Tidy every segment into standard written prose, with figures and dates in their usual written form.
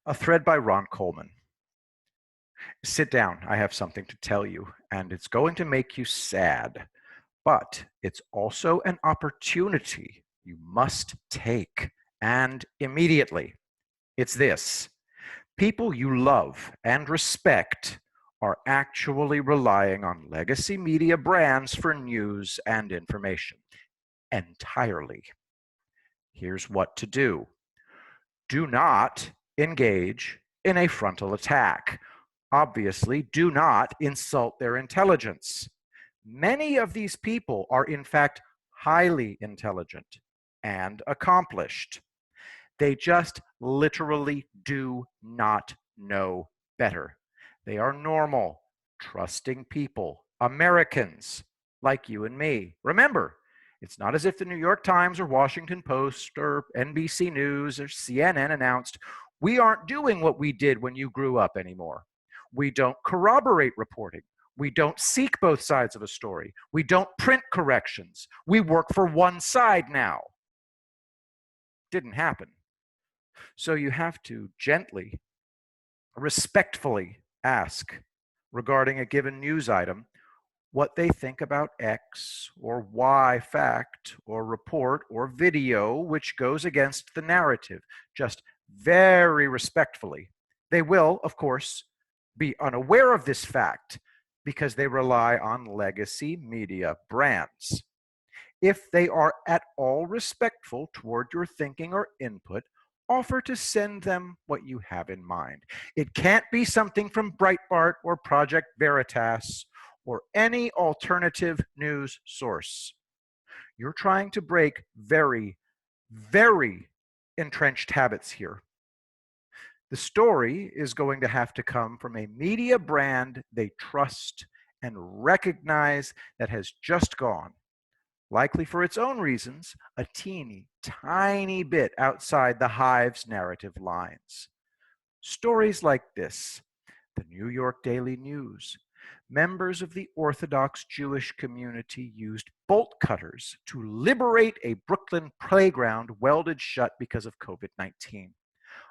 A thread by Ron Coleman. Sit down, I have something to tell you, and it's going to make you sad, but it's also an opportunity you must take, and immediately. It's this: people you love and respect are actually relying on legacy media brands for news and information entirely. Here's what to do. Do not engage in a frontal attack. Obviously, do not insult their intelligence. Many of these people are, in fact, highly intelligent and accomplished. They just literally do not know better. They are normal, trusting people, Americans like you and me. Remember, it's not as if the New York Times or Washington Post or NBC News or CNN announced, we aren't doing what we did when you grew up anymore. We don't corroborate reporting. We don't seek both sides of a story. We don't print corrections. We work for one side now. Didn't happen. So you have to gently, respectfully ask regarding a given news item what they think about X or Y fact or report or video which goes against the narrative, just very respectfully. They will, of course, be unaware of this fact because they rely on legacy media brands. If they are at all respectful toward your thinking or input, offer to send them what you have in mind. It can't be something from Breitbart or Project Veritas or any alternative news source. You're trying to break very, very entrenched habits here. The story is going to have to come from a media brand they trust and recognize that has just gone, likely for its own reasons, a teeny tiny bit outside the Hive's narrative lines. Stories like this: the New York Daily News. Members of the Orthodox Jewish community used bolt cutters to liberate a Brooklyn playground welded shut because of COVID-19.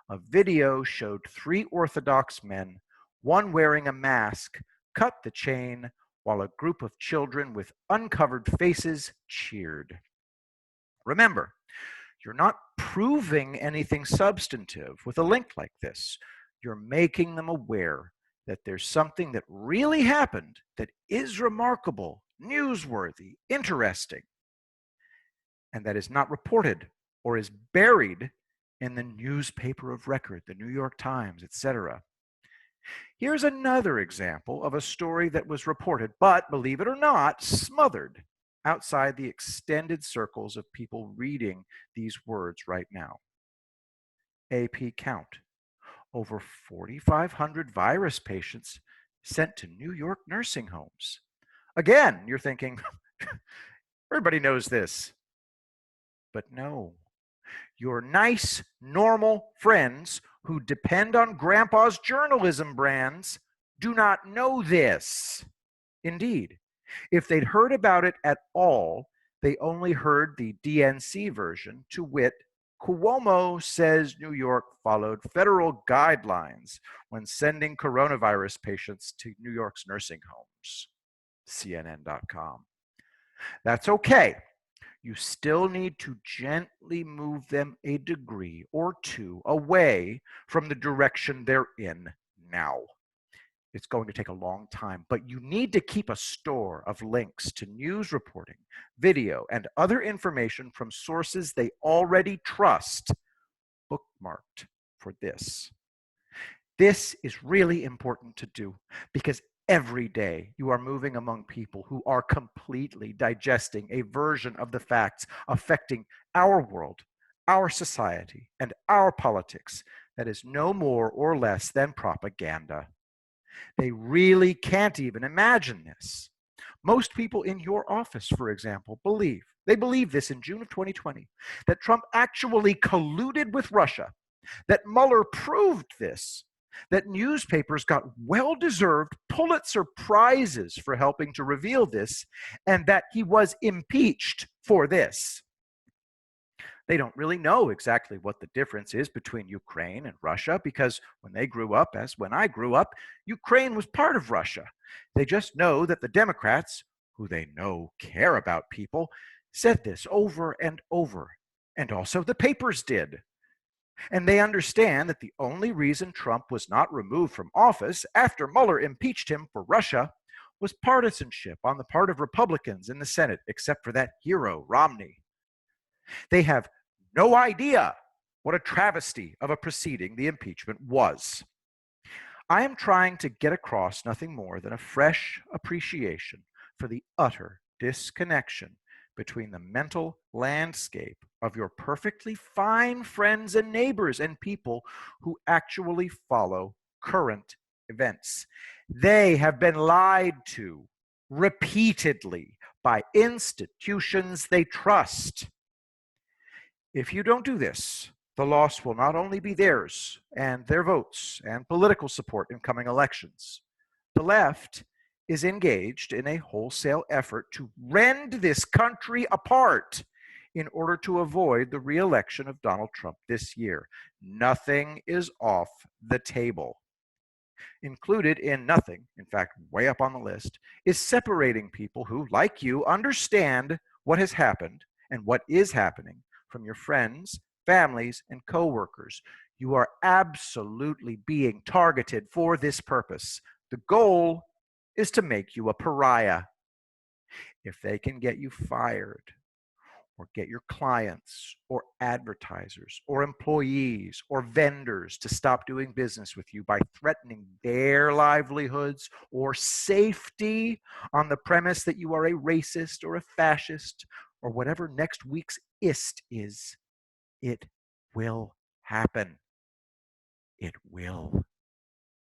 A video showed 3 Orthodox men, one wearing a mask, cut the chain while a group of children with uncovered faces cheered. Remember, you're not proving anything substantive with a link like this. You're making them aware that there's something that really happened that is remarkable, newsworthy, interesting, and that is not reported or is buried in the newspaper of record, the New York Times, etc. Here's another example of a story that was reported, but believe it or not, smothered outside the extended circles of people reading these words right now. AP count: over 4,500 virus patients sent to New York nursing homes. Again, you're thinking, everybody knows this. But no, your nice, normal friends who depend on grandpa's journalism brands do not know this. Indeed, if they'd heard about it at all, they only heard the DNC version, to wit, Cuomo says New York followed federal guidelines when sending coronavirus patients to New York's nursing homes. CNN.com. That's okay. You still need to gently move them a degree or two away from the direction they're in now. It's going to take a long time, but you need to keep a store of links to news reporting, video, and other information from sources they already trust, bookmarked for this. This is really important to do because every day you are moving among people who are completely digesting a version of the facts affecting our world, our society, and our politics that is no more or less than propaganda. They really can't even imagine this. Most people in your office, for example, believe this in June of 2020, that Trump actually colluded with Russia, that Mueller proved this, that newspapers got well-deserved Pulitzer Prizes for helping to reveal this, and that he was impeached for this. They don't really know exactly what the difference is between Ukraine and Russia because when they grew up, as when I grew up, Ukraine was part of Russia. They just know that the Democrats, who they know care about people, said this over and over. And also the papers did. And they understand that the only reason Trump was not removed from office after Mueller impeached him for Russia was partisanship on the part of Republicans in the Senate, except for that hero, Romney. They have no idea what a travesty of a proceeding the impeachment was. I am trying to get across nothing more than a fresh appreciation for the utter disconnection between the mental landscape of your perfectly fine friends and neighbors and people who actually follow current events. They have been lied to repeatedly by institutions they trust. If you don't do this, the loss will not only be theirs and their votes and political support in coming elections. The left is engaged in a wholesale effort to rend this country apart in order to avoid the re-election of Donald Trump this year. Nothing is off the table. Included in nothing, in fact, way up on the list, is separating people who, like you, understand what has happened and what is happening from your friends, families, and coworkers. You are absolutely being targeted for this purpose. The goal is to make you a pariah. If they can get you fired, or get your clients or advertisers or employees or vendors to stop doing business with you by threatening their livelihoods or safety on the premise that you are a racist or a fascist or whatever next week's ist is, it will happen. It will.